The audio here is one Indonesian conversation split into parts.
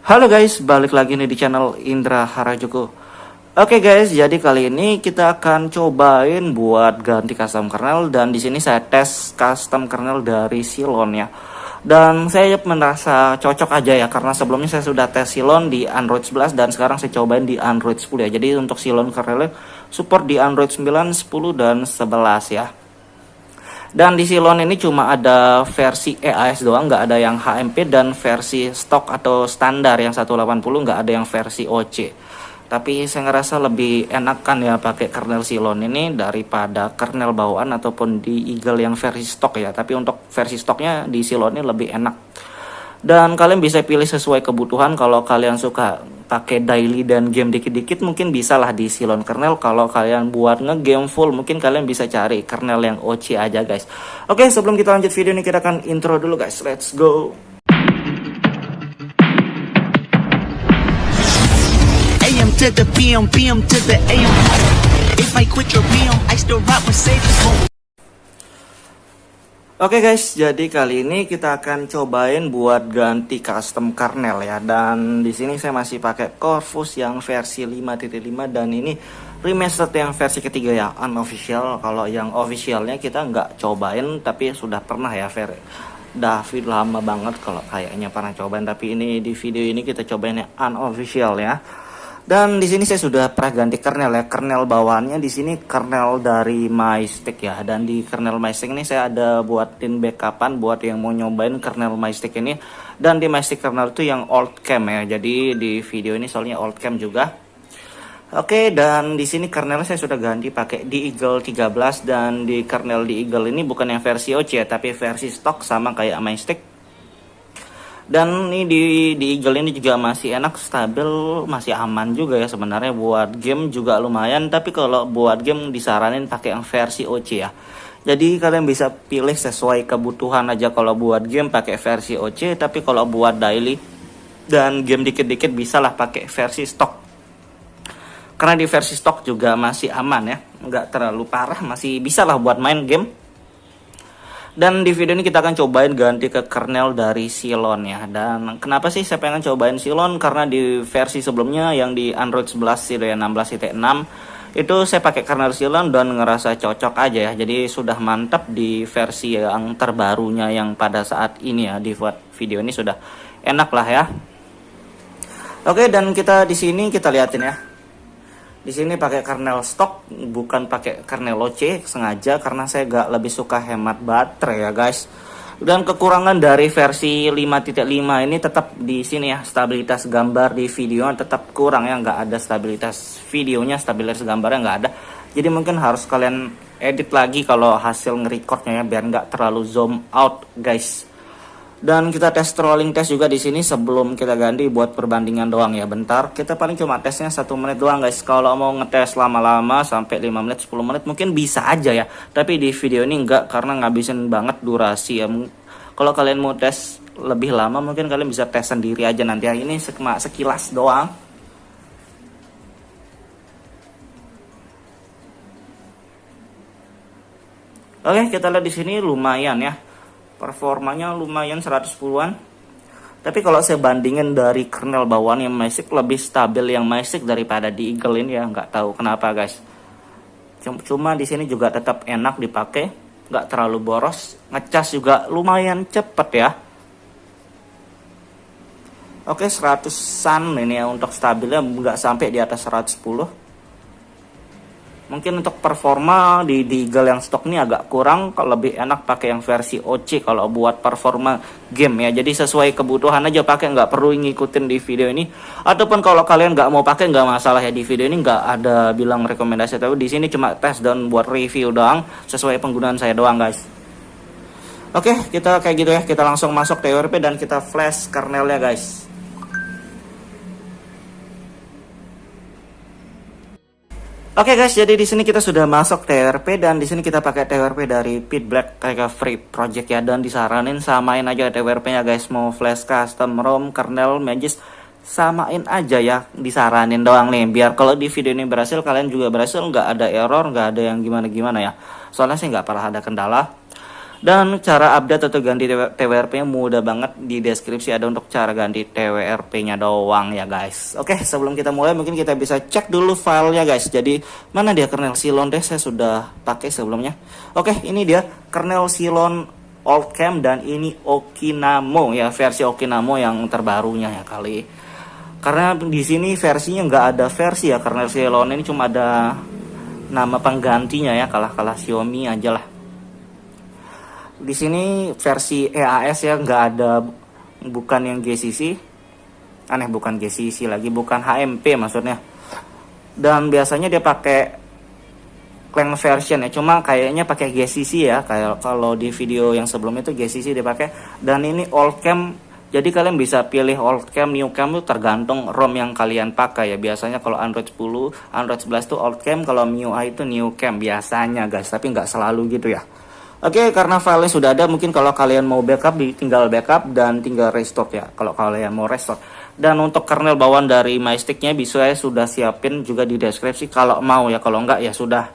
Halo guys, balik lagi nih di channel Indra Harajuku. Oke guys, jadi kali ini kita akan cobain buat ganti custom kernel dan di sini saya tes custom kernel dari Silon ya. Dan saya merasa cocok aja ya karena sebelumnya saya sudah tes Silon di Android 11 dan sekarang saya cobain di Android 10 ya. Jadi untuk Silon kernelnya support di Android 9, 10 dan 11 ya. Dan di Silon ini cuma ada versi EAS doang, nggak ada yang HMP, dan versi stok atau standar yang 180 nggak ada yang versi OC. Tapi saya ngerasa lebih enakan ya pakai kernel Silon ini daripada kernel bawaan ataupun di Eagle yang versi stok ya. Tapi untuk versi stoknya di Silon ini lebih enak. Dan kalian bisa pilih sesuai kebutuhan. Kalau kalian suka pakai daily dan game dikit-dikit mungkin bisa lah di Silon kernel. Kalau kalian buat ngegame full mungkin kalian bisa cari kernel yang OC aja guys. Oke, sebelum kita lanjut video ini kita akan intro dulu guys. Let's go. AM to the PM, PM to the AM. If I quit your PM, I still rock Mercedes. Oke guys, jadi kali ini kita akan cobain buat ganti custom kernel ya. Dan di sini saya masih pakai Corvus yang versi 5.5 dan ini remastered yang versi ketiga ya, unofficial. Kalau yang officialnya kita nggak cobain, tapi sudah pernah ya David lama banget kalau kayaknya pernah cobain, tapi ini di video ini kita cobain yang unofficial ya. Dan di sini saya sudah pernah ganti kernel ya. Kernel bawaannya di sini kernel dari MyStick ya. Dan di kernel MyStick ini saya ada buatin backupan buat yang mau nyobain kernel MyStick ini. Dan di MyStick kernel itu yang old cam ya. Jadi di video ini soalnya old cam juga. Oke, dan di sini kernelnya saya sudah ganti pakai di Eagle 13, dan di kernel di Eagle ini bukan yang versi OC ya, tapi versi stok sama kayak MyStick. Dan ini di Eagle ini juga masih enak, stabil, masih aman juga ya sebenarnya. Buat game juga lumayan, tapi kalau buat game disaranin pakai yang versi OC ya. Jadi kalian bisa pilih sesuai kebutuhan aja. Kalau buat game pakai versi OC, tapi kalau buat daily dan game dikit-dikit bisalah pakai versi stok. Karena di versi stok juga masih aman ya, nggak terlalu parah, masih bisa lah buat main game. Dan di video ini kita akan cobain ganti ke kernel dari Silon ya. Dan kenapa sih saya pengen cobain Silon? Karena di versi sebelumnya yang di Android 11 16.6 itu saya pakai kernel Silon dan ngerasa cocok aja ya. Jadi sudah mantap di versi yang terbarunya yang pada saat ini ya. Di video ini sudah enak lah ya. Oke, dan kita di sini kita liatin ya. Di sini pakai kernel stok, bukan pakai kernel OC sengaja karena saya gak lebih suka hemat baterai ya guys. Dan kekurangan dari versi 5.5 ini tetap di sini ya, stabilitas gambar di video tetap kurang ya, nggak ada stabilitas videonya, stabilitas gambarnya nggak ada. Jadi mungkin harus kalian edit lagi kalau hasil ngerecordnya ya, biar nggak terlalu zoom out guys. Dan kita tes trolling test juga di sini sebelum kita ganti buat perbandingan doang ya. Bentar, kita paling cuma tesnya 1 menit doang guys. Kalau mau ngetes lama-lama sampai 5 menit 10 menit mungkin bisa aja ya. Tapi di video ini enggak, karena ngabisin banget durasi ya. Kalau kalian mau tes lebih lama mungkin kalian bisa tes sendiri aja nanti ya. Ini sekilas doang. Oke, kita lihat di sini lumayan ya. Performanya lumayan 110-an. Tapi kalau saya bandingin dari kernel bawaan yang MyStick, lebih stabil yang MyStick daripada di Eagle ini ya. Nggak tahu kenapa guys. Cuma di sini juga tetap enak dipakai, nggak terlalu boros. Ngecas juga lumayan cepet ya. Oke, 100-an ini ya untuk stabilnya, nggak sampai di atas 110. Mungkin untuk performa di Eagle yang stok ini agak kurang, kalau lebih enak pakai yang versi OC kalau buat performa game ya. Jadi sesuai kebutuhan aja pakai, nggak perlu ngikutin di video ini. Ataupun kalau kalian nggak mau pakai nggak masalah ya, di video ini nggak ada bilang rekomendasi, tapi di sini cuma tes dan buat review doang sesuai penggunaan saya doang guys. Oke, kita kayak gitu ya, kita langsung masuk TWRP dan kita flash kernelnya guys. Oke guys, jadi di sini kita sudah masuk TWRP dan di sini kita pakai TWRP dari Pitblack Recovery Project ya, dan disaranin samain aja TWRP-nya guys. Mau flash custom ROM, kernel, Magis, samain aja ya, disaranin doang nih. Biar kalau di video ini berhasil, kalian juga berhasil, nggak ada error, nggak ada yang gimana-gimana ya. Soalnya sih nggak pernah ada kendala. Dan cara update atau ganti TWRP-nya mudah banget, di deskripsi ada untuk cara ganti TWRP-nya doang ya guys. Oke, sebelum kita mulai mungkin kita bisa cek dulu filenya guys. Jadi mana dia kernel Silon deh, saya sudah pakai sebelumnya. Oke, ini dia kernel Silon Oldcam dan ini Okinamo ya, versi Okinamo yang terbarunya ya kali. Karena di sini versinya nggak ada versi ya, kernel Silon ini cuma ada nama penggantinya ya, kalah-kalah Xiaomi aja lah. Di sini versi EAS ya, nggak ada, bukan yang GCC, bukan GCC lagi, bukan HMP maksudnya. Dan biasanya dia pakai clank version ya, cuma kayaknya pakai GCC ya, kayak kalau di video yang sebelum itu GCC dia pakai. Dan ini old cam, jadi kalian bisa pilih old cam, new cam itu tergantung ROM yang kalian pakai ya. Biasanya kalau Android 10, Android 11 itu old cam, kalau MIUI itu new cam biasanya guys, tapi nggak selalu gitu ya. Oke, karena filenya sudah ada, mungkin kalau kalian mau backup tinggal backup dan tinggal restore ya, kalau kalian mau restore. Dan untuk kernel bawaan dari MyStick-nya bisa saya sudah siapin juga di deskripsi kalau mau ya, kalau enggak ya sudah.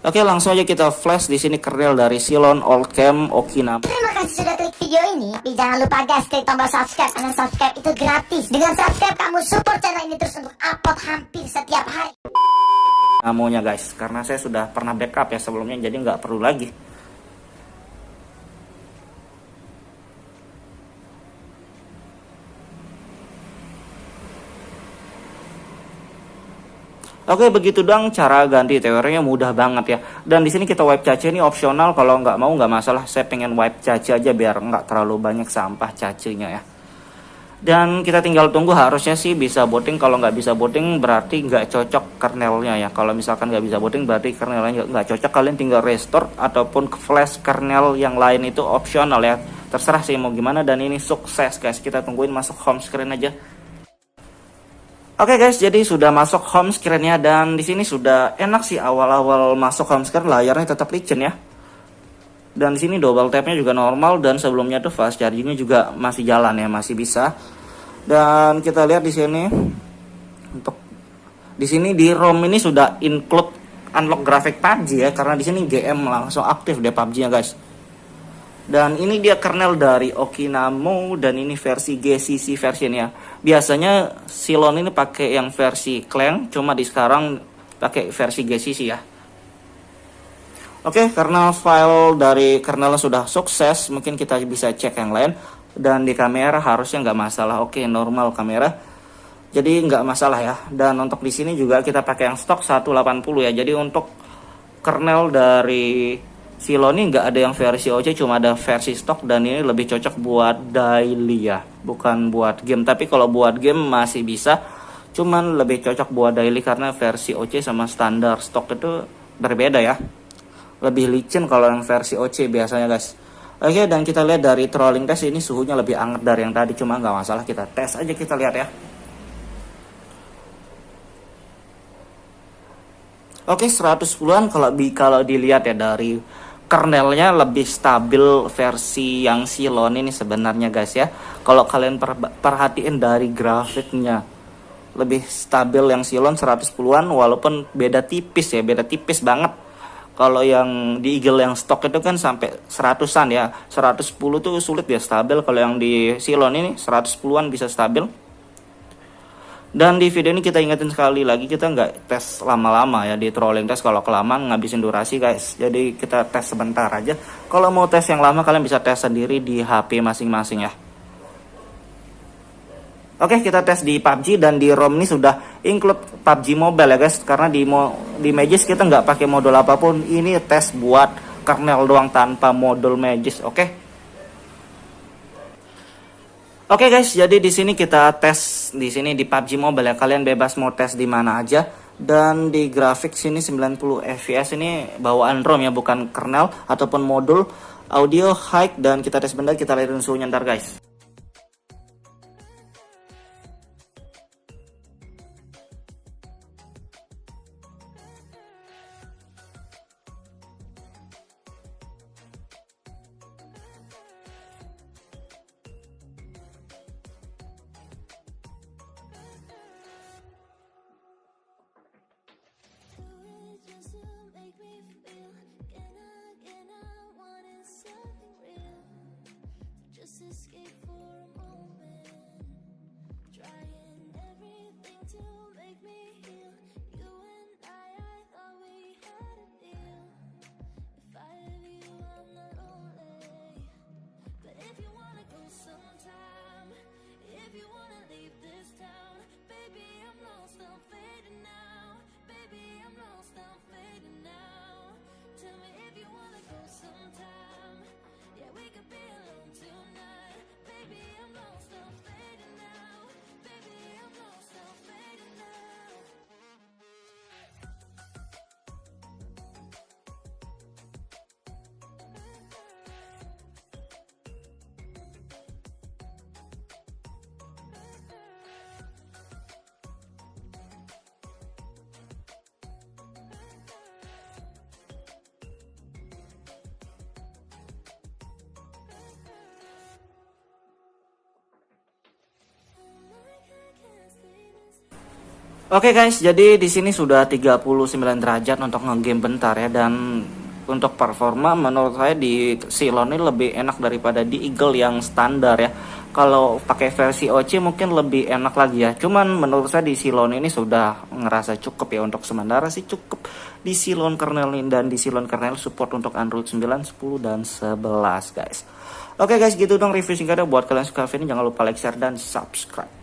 Oke, langsung aja kita flash di sini kernel dari Silon Oldcam Okinamo. Terima kasih sudah klik video ini. Tapi jangan lupa guys, klik tombol subscribe, karena subscribe itu gratis. Dengan subscribe kamu support channel ini terus untuk upload hampir setiap hari. Namonya guys, karena saya sudah pernah backup ya sebelumnya, jadi nggak perlu lagi. Oke, begitu dong cara ganti TWR-nya, mudah banget ya. Dan di sini kita wipe cache ini opsional, kalau nggak mau nggak masalah. Saya pengen wipe cache aja biar nggak terlalu banyak sampah cacenya ya. Dan kita tinggal tunggu, harusnya sih bisa booting. Kalau nggak bisa booting berarti nggak cocok kernelnya ya. Kalau misalkan nggak bisa booting berarti kernelnya nggak cocok. Kalian tinggal restore ataupun flash kernel yang lain, itu opsional ya. Terserah sih mau gimana. Dan ini sukses guys, kita tungguin masuk home screen aja. Oke guys, jadi sudah masuk home screen-nya, dan di sini sudah enak sih awal-awal masuk home screen, layarnya tetap licin ya. Dan di sini double tap-nya juga normal, dan sebelumnya tuh fast charging-nya juga masih jalan ya, masih bisa. Dan kita lihat di sini untuk di sini di ROM ini sudah include unlock grafik PUBG ya, karena di sini GM langsung aktif deh PUBG-nya guys. Dan ini dia kernel dari Okinamo, dan ini versi GCC versionnya. Biasanya Silon ini pakai yang versi Clang, cuma di sekarang pakai versi GCC ya. Oke, karena file dari kernelnya sudah sukses, mungkin kita bisa cek yang lain. Dan di kamera harusnya nggak masalah. Oke, normal kamera, jadi nggak masalah ya. Dan untuk di sini juga kita pakai yang stok 180 ya. Jadi untuk kernel dari Silon ini nggak ada yang versi OC, cuma ada versi stok, dan ini lebih cocok buat daily ya, bukan buat game. Tapi kalau buat game masih bisa, cuman lebih cocok buat daily karena versi OC sama standar stok itu berbeda ya. Lebih licin kalau yang versi OC biasanya guys. Oke, dan kita lihat dari trolling test ini suhunya lebih hangat dari yang tadi, cuma nggak masalah, kita tes aja, kita lihat ya. Oke, 110-an kalau dilihat ya, dari kernelnya lebih stabil versi yang Silon ini sebenarnya guys ya. Kalau kalian perhatiin dari grafiknya, lebih stabil yang Silon 110-an, walaupun beda tipis ya, beda tipis banget. Kalau yang di Eagle yang stok itu kan sampai 100-an ya, 110 tuh sulit dia stabil. Kalau yang di Silon ini 110-an bisa stabil. Dan di video ini kita ingetin sekali lagi, kita nggak tes lama-lama ya di trolling test, kalau kelamaan ngabisin durasi guys. Jadi kita tes sebentar aja. Kalau mau tes yang lama kalian bisa tes sendiri di HP masing-masing ya. Oke, kita tes di PUBG, dan di ROM ini sudah include PUBG Mobile ya guys. Karena di Magis kita nggak pakai modul apapun. Ini tes buat kernel doang tanpa modul Magis. Oke guys, jadi di sini kita tes di sini di PUBG Mobile ya. Kalian bebas mau tes di mana aja. Dan di grafik sini 90 fps, ini bawaan ROM ya, bukan kernel ataupun modul. Audio high, dan kita tes bentar, kita lihat suhunya ntar guys. Oke guys, jadi di sini sudah 39 derajat untuk ngegame bentar ya, dan untuk performa menurut saya di Silon ini lebih enak daripada di Eagle yang standar ya. Kalau pakai versi OC mungkin lebih enak lagi ya. Cuman menurut saya di Silon ini sudah ngerasa cukup ya, untuk sementara sih cukup di Silon kernel ini, dan di Silon kernel support untuk Android 9, 10 dan 11 guys. Oke guys, gitu dong review singkatnya. Buat kalian suka video ini jangan lupa like, share dan subscribe.